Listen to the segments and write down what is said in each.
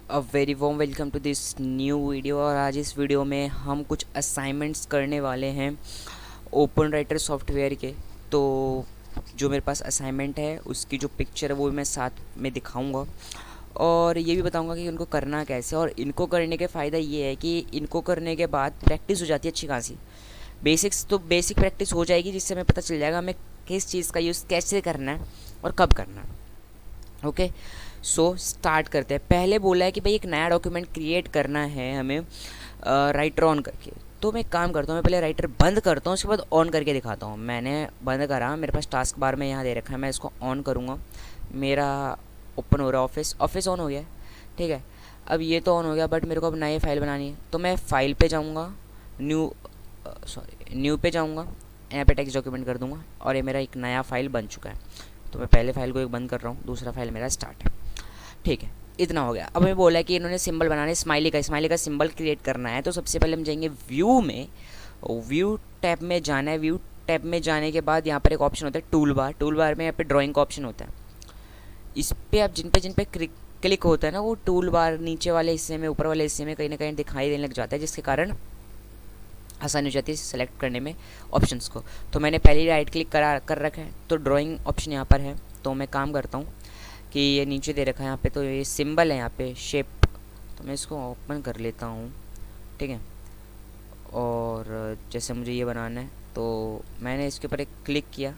A very warm welcome to this new video. और आज इस वीडियो में हम कुछ असाइनमेंट्स करने वाले हैं ओपन राइटर सॉफ्टवेयर के। तो जो मेरे पास असाइनमेंट है उसकी जो पिक्चर है वो भी मैं साथ में दिखाऊंगा और ये भी बताऊंगा कि उनको करना कैसे। और इनको करने के फ़ायदा ये है कि इनको करने के बाद प्रैक्टिस हो जाती है अच्छी खासी। बेसिक्स तो बेसिक प्रैक्टिस हो जाएगी जिससे हमें पता चल जाएगा हमें किस चीज़ का यूज़ कैसे करना है और कब करना है। ओके, सो स्टार्ट करते हैं। पहले बोला है कि भाई एक नया डॉक्यूमेंट क्रिएट करना है हमें राइटर ऑन करके। तो मैं एक काम करता हूँ, मैं पहले राइटर बंद करता हूँ उसके बाद ऑन करके दिखाता हूँ। मैंने बंद करा, मेरे पास टास्क बार में यहाँ दे रखा है, मैं इसको ऑन करूँगा। मेरा ओपन हो रहा है, ऑफिस ऑफिस ऑन हो गया है। ठीक है, अब ये तो ऑन हो गया बट मेरे को अब नई फाइल बनानी है। तो मैं फाइल पे जाऊँगा, न्यू न्यू पे जाऊँगा, यहाँ पे टेक्स्ट डॉक्यूमेंट कर दूँगा और ये मेरा एक नया फाइल बन चुका है। तो मैं पहले फाइल को एक बंद कर रहा हूँ, दूसरा फाइल मेरा स्टार्ट है। ठीक है, इतना हो गया। अब हमें बोला है कि इन्होंने सिंबल बनाना है, स्माइली का सिंबल क्रिएट करना है। तो सबसे पहले हम जाएंगे व्यू में, व्यू टैब में जाना है। व्यू टैब में जाने के बाद यहाँ पर एक ऑप्शन होता है टूल बार। टूल बार में यहाँ पे ड्राइंग का ऑप्शन होता है। इस पर आप जिन पे क्लिक होता है ना, वो टूल बार नीचे वाले हिस्से में, ऊपर वाले हिस्से में कहीं ना कहीं दिखाई देने लग जाता है, जिसके कारण आसानी हो जाती है सेलेक्ट करने में ऑप्शंस को। तो मैंने पहले ही राइट क्लिक कर रखा है, तो ड्राइंग ऑप्शन यहाँ पर है। तो मैं काम करता हूँ कि ये नीचे दे रखा है यहाँ पे, तो ये सिंबल है यहाँ पे शेप, तो मैं इसको ओपन कर लेता हूँ। ठीक है, और जैसे मुझे ये बनाना है तो मैंने इसके ऊपर एक क्लिक किया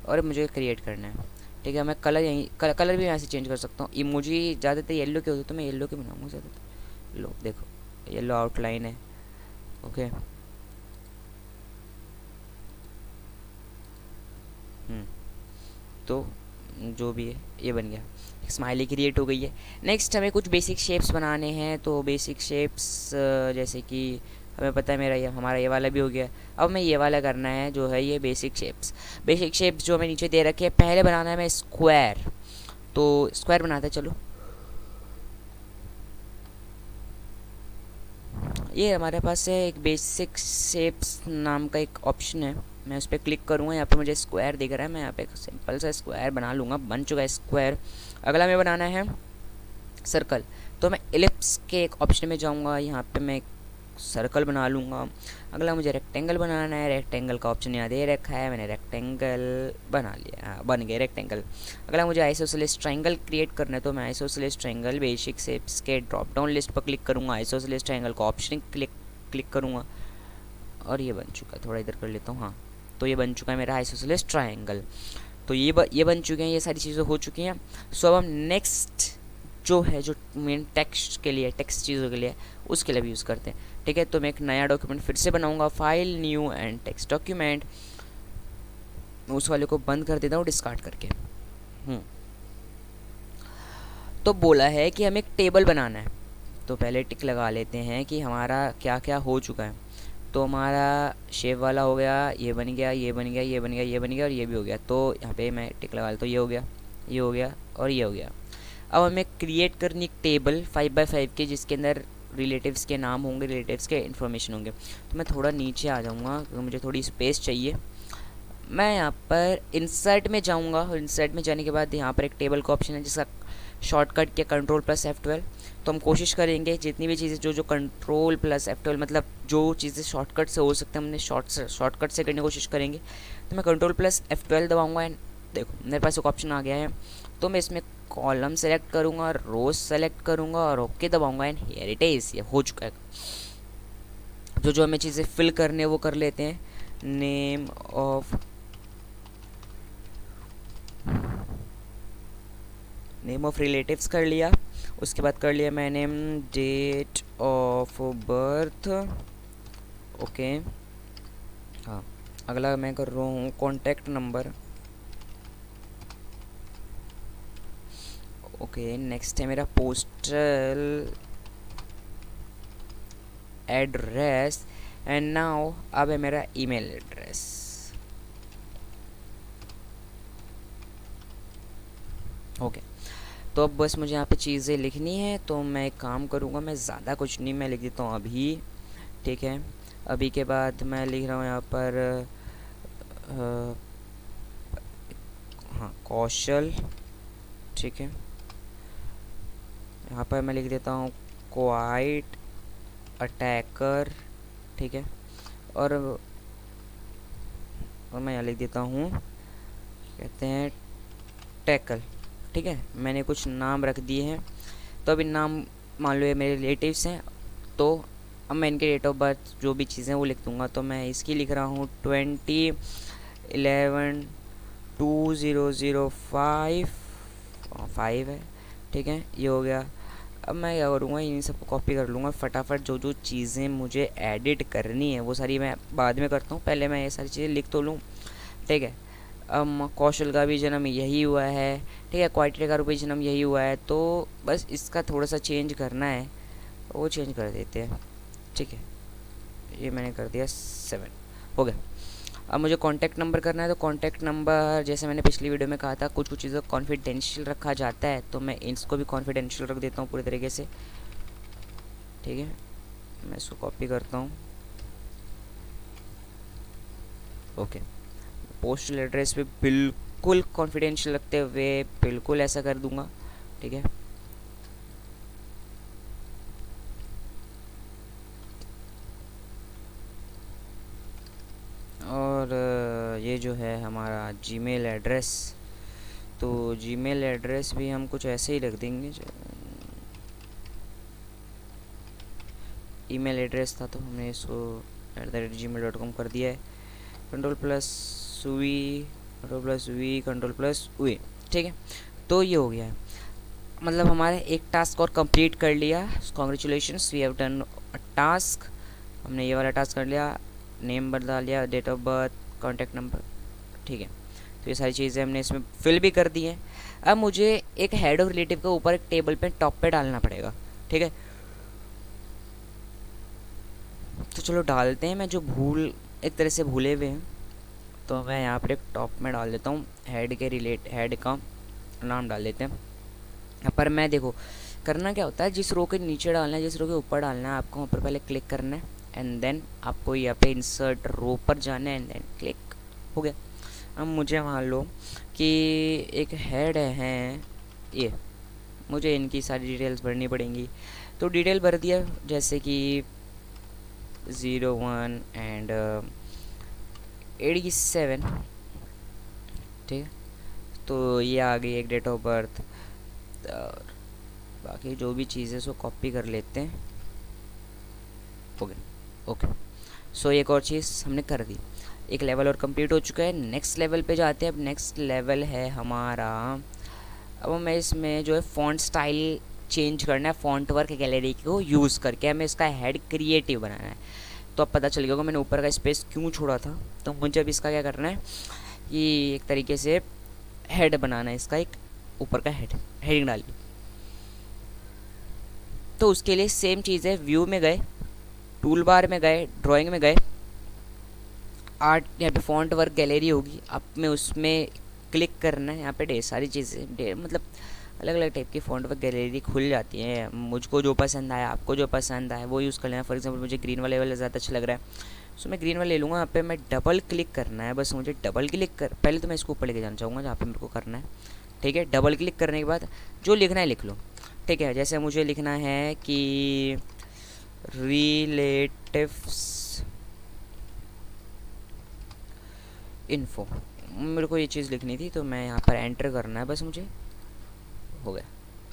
और मुझे क्रिएट करना है। ठीक है, मैं कलर यहीं कलर भी यहाँ से चेंज कर सकता हूँ। इमोजी ज़्यादातर येलो के होते तो मैं येलो के बनाऊँगा ज़्यादातर। लो देखो, येलो आउटलाइन है। ओके, तो जो भी है ये बन गया, स्माइली क्रिएट हो गई है। नेक्स्ट हमें कुछ बेसिक शेप्स बनाने हैं। तो बेसिक शेप्स जैसे कि हमें पता है मेरा ये हमारा ये वाला भी हो गया। अब हमें ये वाला करना है जो है ये बेसिक शेप्स। बेसिक शेप्स जो हमें नीचे दे रखे हैं, पहले बनाना है हमें स्क्वायर। तो स्क्वायर बनाते हैं, चलो। ये हमारे पास है एक बेसिक शेप्स नाम का एक ऑप्शन है, मैं उस पर क्लिक करूँगा। यहाँ पे मुझे स्क्वायर दिख रहा है, मैं यहाँ पे एक सिंपल सा स्क्वायर बना लूँगा। बन चुका है स्क्वायर। अगला हमें बनाना है सर्कल। तो मैं एलिप्स के एक ऑप्शन में जाऊँगा, यहाँ पे मैं सर्कल बना लूँगा। अगला मुझे रेक्टेंगल बनाना है, रेक्टेंगल का ऑप्शन यहाँ दे रखा है, मैंने रेक्टेंगल बना लिया। हाँ, बन गया रेक्टेंगल। अगला मुझे आइसोसेलेस ट्रायंगल क्रिएट करना है। तो मैं आइसोसेलेस ट्रायंगल बेसिक शेप्स के ड्रॉप डाउन लिस्ट पर क्लिक करूँगा, आइसोसेलेस ट्रायंगल का ऑप्शन क्लिक करूँगा और ये बन चुका है। थोड़ा इधर कर लेता हूँ, हाँ। तो ये बन चुका है मेरा आइसोसेलेस ट्रायंगल। तो ये बन चुके हैं, ये सारी चीज़ें हो चुकी हैं। सो अब हम नेक्स्ट जो है, जो मेन टेक्स्ट के लिए, टेक्स्ट चीज़ों के लिए, उसके लिए भी यूज़ करते हैं। ठीक है, तो मैं एक नया डॉक्यूमेंट फिर से बनाऊंगा, file new and text document. मैं उस वाले को बंद कर देता हूँ डिस्कार्ड करके। तो बोला है कि हमें एक टेबल बनाना है। तो पहले टिक लगा लेते हैं कि हमारा क्या क्या हो चुका है। तो हमारा शेप वाला हो गया, ये बन गया, ये बन गया, ये बन गया, ये बन गया और ये भी हो गया। तो यहाँ पे मैं टिक लगा लेता हूँ, ये हो गया, ये हो गया और ये हो गया। अब हमें क्रिएट करनी एक टेबल 5x5 की, जिसके अंदर रिलेटिव्स के नाम होंगे, रिलेटिव्स के इन्फॉर्मेशन होंगे। तो मैं थोड़ा नीचे आ जाऊँगा क्योंकि मुझे थोड़ी स्पेस चाहिए। मैं यहाँ पर इंसर्ट में जाऊँगा, इंसर्ट में जाने के बाद यहाँ पर एक टेबल का ऑप्शन है जिसका शॉर्टकट किया Ctrl+F12। तो हम कोशिश करेंगे जितनी भी चीज़ें जो Ctrl+F12 मतलब जो चीज़ें शॉर्टकट से हो सकते हैं हमने शॉर्टकट से करने की कोशिश करेंगे। तो मैं Ctrl+F12 दबाऊँगा एंड देखो मेरे पास एक ऑप्शन आ गया है। तो मैं इसमें कॉलम सेलेक्ट करूँगा, रोज सेलेक्ट करूँगा और ओके दबाऊँगा एंड हियर इट इज़, ये हो चुका है। जो जो हमें चीज़ें फिल करने वो कर लेते हैं। नेम ऑफ रिलेटिव्स कर लिया, उसके बाद कर लिया मैंने डेट ऑफ बर्थ। ओके, हाँ। अगला मैं कर रहा हूँ कॉन्टैक्ट नंबर। ओके, नेक्स्ट है मेरा पोस्टल एड्रेस एंड नाउ अब है मेरा ईमेल एड्रेस। ओके, तो अब बस मुझे यहाँ पे चीज़ें लिखनी है। तो मैं एक काम करूँगा, मैं ज़्यादा कुछ नहीं, मैं लिख देता हूँ अभी। ठीक है, अभी के बाद मैं लिख रहा हूँ यहाँ पर हाँ कौशल। ठीक है, यहाँ पर मैं लिख देता हूँ क्वाइट अटैकर, ठीक है। और मैं यहाँ लिख देता हूँ, कहते हैं टैकल, ठीक है। मैंने कुछ नाम रख दिए हैं, तो अभी नाम मान लो ये मेरे रिलेटिव्स हैं, तो अब मैं इनके डेट ऑफ बर्थ जो भी चीज़ें वो लिख दूँगा। तो मैं इसकी लिख रहा हूँ 2011-2005 5 है, ठीक है, ये हो गया। अब मैं क्या करूँगा, इन सबको कॉपी कर लूँगा फटाफट। जो जो चीज़ें मुझे एडिट करनी है वो सारी मैं बाद में करता हूँ, पहले मैं ये सारी चीज़ें लिख तो लूँ, ठीक है। कौशल का भी जन्म यही हुआ है, ठीक है, क्वाइटे का भी जन्म यही हुआ है, तो बस इसका थोड़ा सा चेंज करना है, वो चेंज कर देते हैं, ठीक है। ये मैंने कर दिया 7, हो गया। अब मुझे कॉन्टैक्ट नंबर करना है, तो कॉन्टैक्ट नंबर जैसे मैंने पिछली वीडियो में कहा था कुछ कुछ चीज़ें कॉन्फिडेंशियल रखा जाता है, तो मैं इसको भी कॉन्फिडेंशियल रख देता हूँ पूरी तरीके से, ठीक है। मैं इसको कॉपी करता हूँ, ओके। पोस्टल एड्रेस भी बिल्कुल कॉन्फिडेंशियल रखते हुए बिल्कुल ऐसा कर दूंगा, ठीक है। और ये जो है हमारा जीमेल एड्रेस, तो जीमेल एड्रेस भी हम कुछ ऐसे ही रख देंगे। ईमेल एड्रेस था तो हमने इसको @gmail.com कर दिया है। Ctrl+V Ctrl+V ठीक है। तो ये हो गया है, मतलब हमारे एक टास्क और कंप्लीट कर लिया। Congratulations, we have done a task. हमने ये वाला टास्क कर लिया, नेम बदला लिया, date of birth, contact number, ठीक है। तो ये सारी चीज़ें हमने इसमें फिल भी कर दी हैं। अब मुझे एक हेड ऑफ रिलेटिव के ऊपर एक टेबल पे टॉप पे डालना पड़ेगा, ठीक है। तो चलो डालते हैं। मैं जो एक तरह से भूले हुए हैं, तो मैं यहाँ पर एक टॉप में डाल देता हूँ, हेड का नाम डाल देते हैं। पर मैं देखो करना क्या होता है, जिस रो के नीचे डालना है जिस रो के ऊपर डालना है, आपको वहाँ पर पहले क्लिक करना है एंड देन आपको यहाँ पे इंसर्ट रो पर जाना है एंड देन क्लिक, हो गया। अब मुझे मान लो कि एक हेड है ये, मुझे इनकी सारी डिटेल्स भरनी पड़ेंगी, तो डिटेल भर दिया जैसे कि 01 एंड 87, ठीक है। तो ये आ गई एक डेट ऑफ बर्थ, और बाकी जो भी चीज़ें सो कॉपी कर लेते हैं, ओके ओके। सो एक और चीज़ हमने कर दी, एक लेवल और कंप्लीट हो चुका है। नेक्स्ट लेवल पे जाते हैं। अब नेक्स्ट लेवल है हमारा, अब हमें इसमें जो है फ़ॉन्ट स्टाइल चेंज करना है, फ़ॉन्ट वर्क गैलरी को यूज़ करके हमें इसका हेड क्रिएटिव बनाना है। तो अब पता चल गया होगा मैंने ऊपर का स्पेस क्यों छोड़ा था। तो मुझे अब इसका क्या करना है कि एक तरीके से हेड बनाना है, इसका एक ऊपर का हेडिंग डालिए। तो उसके लिए सेम चीज़ है, व्यू में गए, टूल बार में गए, ड्राइंग में गए, आर्ट, यहाँ पे फॉन्ट वर्क गैलरी होगी, आप में उसमें क्लिक करना है। यहाँ पे ढेर सारी चीज़ें, मतलब अलग अलग टाइप की फॉन्ट वर्क गैलरी खुल जाती है। मुझको जो पसंद आया, आपको जो पसंद आया वो यूज़ कर लेना। फॉर एग्जांपल मुझे ग्रीन वाला ज़्यादा अच्छा लग रहा है, सो मैं ग्रीन वाला ले लूँगा। यहाँ पे मैं डबल क्लिक करना है, बस मुझे डबल क्लिक कर, पहले तो मैं इसको ऊपर लेके जाना चाहूँगा जहाँ पे मेरे को करना है, ठीक है। डबल क्लिक करने के बाद जो लिखना है लिख लो, ठीक है। जैसे मुझे लिखना है कि रिलेटिव्स इन्फो, मेरे को ये चीज़ लिखनी थी, तो मैं यहाँ पर एंटर करना है बस मुझे, हो गया।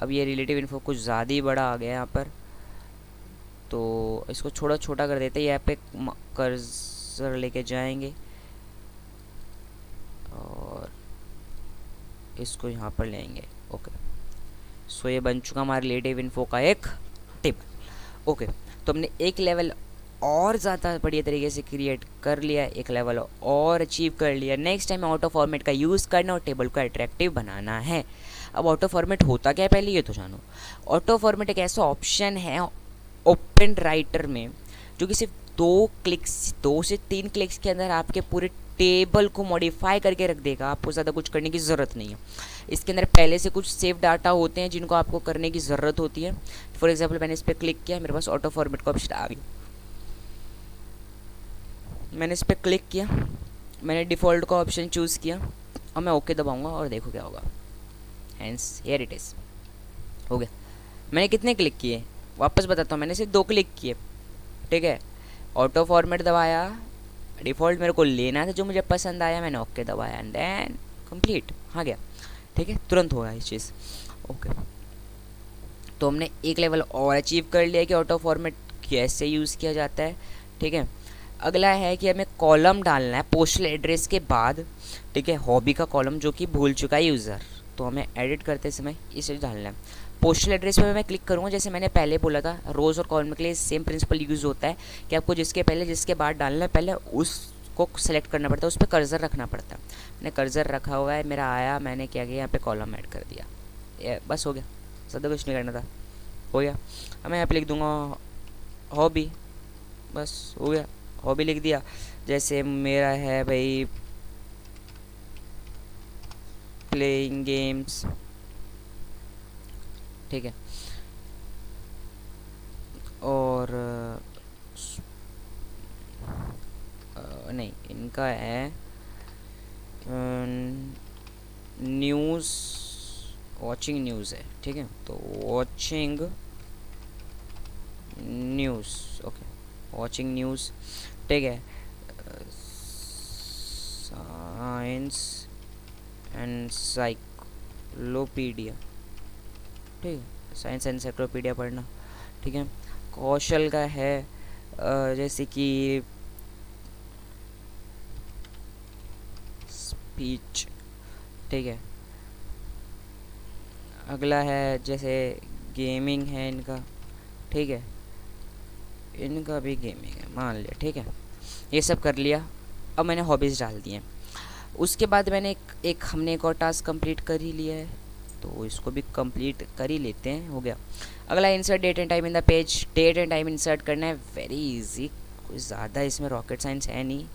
अब ये रिलेटिव इन्फो कुछ ज़्यादा ही बड़ा आ गया यहाँ पर, तो इसको छोटा छोटा कर देते हैं। यहाँ पे कर्सर लेके जाएंगे और इसको यहाँ पर लेंगे, ओके। सो ये बन चुका हमारा रिलेटिव इन्फो का एक टेबल, ओके। तो हमने एक लेवल और ज़्यादा बढ़िया तरीके से क्रिएट कर लिया, एक लेवल और अचीव कर लिया। नेक्स्ट टाइम ऑटो फॉर्मेट का यूज़ करना और टेबल को अट्रैक्टिव बनाना है। अब ऑटो फॉर्मेट होता क्या है पहले ये तो जानो। ऑटो फॉर्मेट एक ऐसा ऑप्शन है ओपन राइटर में जो कि सिर्फ 2 से 3 क्लिक्स के अंदर आपके पूरे टेबल को मॉडिफाई करके रख देगा। आपको ज़्यादा कुछ करने की ज़रूरत नहीं है। इसके अंदर पहले से कुछ सेव डाटा होते हैं जिनको आपको करने की ज़रूरत होती है। फॉर एग्जाम्पल मैंने इस पर क्लिक किया, मेरे पास ऑटो फॉर्मेट का ऑप्शन आ गया। मैंने इस पर क्लिक किया, मैंने डिफ़ॉल्ट का ऑप्शन चूज़ किया और मैं ओके दबाऊंगा और देखो क्या होगा। हैंस हियर इट इज़, हो गया। मैंने कितने क्लिक किए, वापस बताता हूँ, मैंने सिर्फ 2 क्लिक किए, ठीक है। ऑटो फॉर्मेट दबाया, डिफ़ॉल्ट मेरे को लेना था जो मुझे पसंद आया, मैंने ओके दबाया एंड देन कंप्लीट आ गया, ठीक है, तुरंत होगा ये चीज़। ओके, तो हमने एक लेवल और अचीव कर लिया कि ऑटो फॉर्मेट कैसे यूज़ किया जाता है, ठीक है। अगला है कि हमें कॉलम डालना है पोस्टल एड्रेस के बाद, ठीक है, हॉबी का कॉलम जो कि भूल चुका है यूज़र, तो हमें एडिट करते समय इसे डालना है। पोस्टल एड्रेस पे मैं क्लिक करूँगा, जैसे मैंने पहले बोला था रोज़ और कॉलम के लिए सेम प्रिंसिपल यूज़ होता है कि आपको जिसके पहले जिसके बाद डालना है, पहले उसको सेलेक्ट करना पड़ता है, उस पर कर्सर रखना पड़ता है। मैंने कर्सर रखा हुआ है, मेरा आया, मैंने क्या किया, यहाँ पे कॉलम ऐड कर दिया, ये बस हो गया, ज़्यादा कुछ नहीं करना था, हो गया। अब मैं यहाँ पे लिख दूँगा हॉबी, बस हो गया, हॉबी लिख दिया। जैसे मेरा है भाई प्लेइंग गेम्स, ठीक है, और नहीं, इनका है न्यूज़, वॉचिंग न्यूज़ है, ठीक है, तो watching news, okay, watching news, ठीक है, साइंस एंड साइक्लोपीडिया, ठीक है, साइंस एनसाइक्लोपीडिया पढ़ना, ठीक है। कौशल का है जैसे कि स्पीच, ठीक है। अगला है जैसे गेमिंग है इनका, ठीक है, इनका भी गेमिंग है मान लिया, ठीक है, ये सब कर लिया। अब मैंने हॉबीज़ डाल दिए, उसके बाद मैंने हमने एक और टास्क कंप्लीट कर ही लिया है, तो इसको भी कंप्लीट कर ही लेते हैं, हो गया। अगला insert date and time in the page, date and time insert करना है, वेरी इजी, कुछ ज़्यादा इसमें रॉकेट साइंस है नहीं।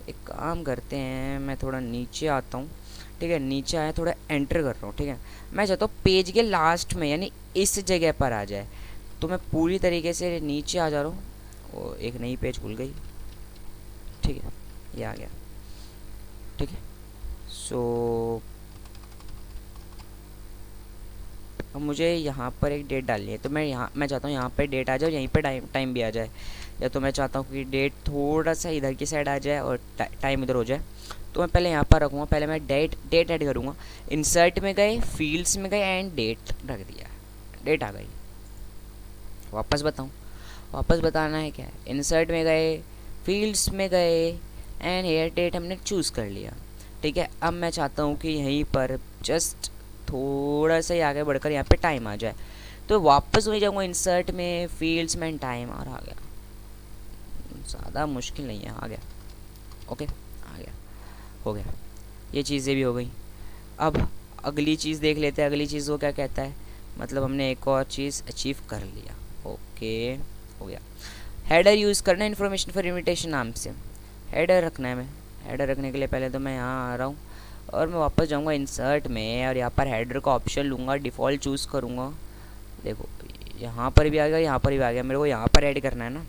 एक काम करते हैं, मैं थोड़ा नीचे आता हूँ, ठीक है, नीचे आया, थोड़ा एंटर कर रहा हूँ, ठीक है। मैं चाहता हूँ पेज के लास्ट में यानी इस जगह पर आ जाए, तो मैं पूरी तरीके से नीचे आ जा रहा हूँ, और एक नई पेज खुल गई, ठीक है, ये आ गया, ठीक है। सो अब मुझे यहाँ पर एक डेट डालनी है, तो मैं चाहता हूँ यहाँ पर डेट आ जाए और यहीं पर टाइम भी आ जाए, या तो मैं चाहता हूँ कि डेट थोड़ा सा इधर की साइड आ जाए और टाइम इधर हो जाए। तो मैं पहले यहाँ पर रखूँगा, पहले मैं डेट ऐड करूँगा, इंसर्ट में गए, फील्ड्स में गए एंड डेट रख दिया, डेट आ गई। वापस बताऊँ, वापस बताना है क्या है, इंसर्ट में गए, फील्ड्स में गए एंड हेयर डेट हमने चूज़ कर लिया, ठीक है। अब मैं चाहता हूँ कि यहीं पर जस्ट थोड़ा सा ही आगे बढ़कर यहाँ पे टाइम आ जाए, तो वापस वही जाऊँगा इंसर्ट में, फील्ड्स में टाइम, और आ गया, ज़्यादा मुश्किल नहीं है, आ गया, ओके, आ गया, हो गया, ये चीज़ें भी हो गई। अब अगली चीज़ देख लेते हैं, अगली चीज़ वो क्या कहता है, मतलब हमने एक और चीज़ अचीव कर लिया, ओके, हो गया। हेडर यूज़ करना है इन्फॉर्मेशन फॉर इन्विटेशन नाम से, हेडर रखना है। मैं हेडर रखने के लिए पहले तो मैं यहाँ आ रहा हूँ और मैं वापस जाऊँगा इंसर्ट में, और यहाँ पर हेडर का ऑप्शन लूँगा, डिफ़ॉल्ट चूज़ करूँगा, देखो यहाँ पर भी आ गया, यहाँ पर भी आ गया, मेरे को यहाँ पर ऐड करना है ना,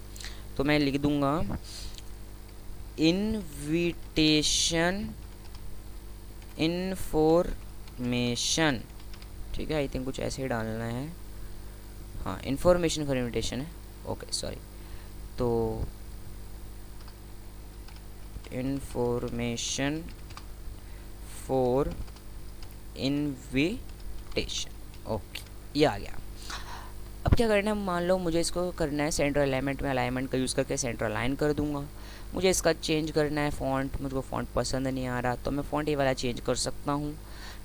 तो मैं लिख दूँगा इनविटेशन इन्फॉर्मेशन, ठीक है, आई थिंक कुछ ऐसे ही डालना है, हाँ, इन्फॉर्मेशन फॉर इन्विटेशन है, ओके सॉरी, तो इन्फॉर्मेशन फॉर इन्विटेशन, ओके, ये आ गया। अब क्या करना है, मान लो मुझे इसको करना है सेंट्रल अलाइनमेंट में, अलाइनमेंट का यूज़ करके सेंट्रल अलाइन कर दूंगा। मुझे इसका चेंज करना है फ़ॉन्ट, मुझको फ़ॉन्ट पसंद नहीं आ रहा, तो मैं फ़ॉन्ट ये वाला चेंज कर सकता हूँ,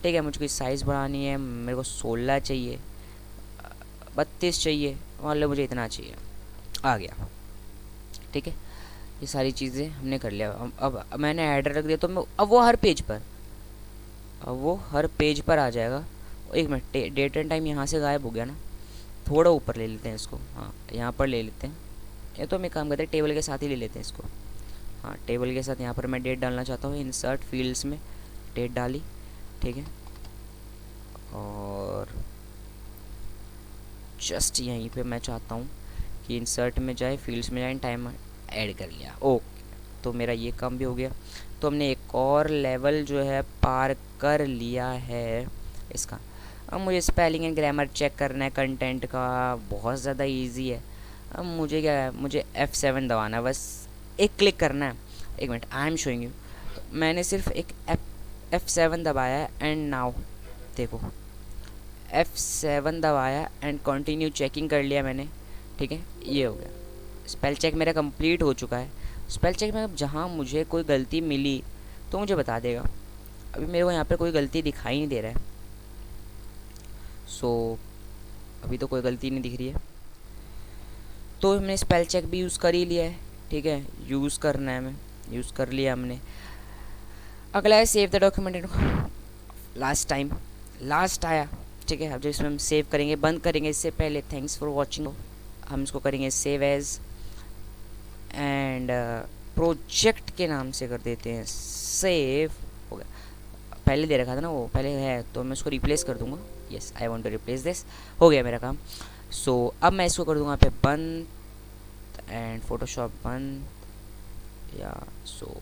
ठीक है। मुझको साइज़ बढ़ानी है, मेरे को 16 चाहिए, 32 चाहिए, मान लो मुझे इतना चाहिए, आ गया, ठीक है। ये सारी चीज़ें हमने कर लिया। अब मैंने एडर रख दिया, तो मैं अब वो हर पेज पर आ जाएगा। एक मिनट, डेट एंड टाइम यहाँ से गायब हो गया ना, थोड़ा ऊपर ले लेते हैं इसको, हाँ यहाँ पर ले लेते हैं, ये तो मैं काम करते हैं टेबल के साथ ही ले लेते हैं इसको, हाँ टेबल के साथ। यहाँ पर मैं डेट डालना चाहता हूँ, इंसर्ट फील्ड्स में डेट डाली, ठीक है, और जस्ट यहीं पे मैं चाहता हूँ कि इंसर्ट में जाए, फील्ड्स में जाए, टाइम ऐड कर लिया, ओके, तो मेरा ये काम भी हो गया। तो हमने एक और लेवल जो है पार कर लिया है इसका। अब मुझे स्पेलिंग एंड ग्रामर चेक करना है कंटेंट का, बहुत ज़्यादा इजी है। अब मुझे क्या है, मुझे F7 दबाना है, बस एक क्लिक करना है। एक minute, I am showing you. मैंने सिर्फ एक F7 दबाया है एंड नाउ देखो, F7 दबाया एंड कंटिन्यू चेकिंग कर लिया मैंने, ठीक है, ये हो गया। स्पेल चेक मेरा कंप्लीट हो चुका है। स्पेल चेक में अब जहाँ मुझे कोई गलती मिली तो मुझे बता देगा। अभी मेरे को यहाँ पर कोई गलती दिखाई नहीं दे रहा है, सो अभी तो कोई गलती नहीं दिख रही है। तो हमने स्पेल चेक भी यूज़ कर ही लिया है, ठीक है, यूज़ करना है, मैं यूज़ कर लिया हमने। अगला है सेव द डॉक्यूमेंट। लास्ट आया, ठीक है। अब जब इसमें हम सेव करेंगे, बंद करेंगे इससे पहले थैंक्स फॉर वॉचिंग, हम इसको करेंगे सेव एज एंड प्रोजेक्ट के नाम से कर देते हैं सेव। हो गया, पहले दे रखा था ना वो, पहले है तो मैं उसको रिप्लेस कर दूंगा। Yes, I want to replace this. हो गया मेरा काम। सो अब मैं इसको कर दूंगा पे बंद एंड फोटोशॉप बंद, या सो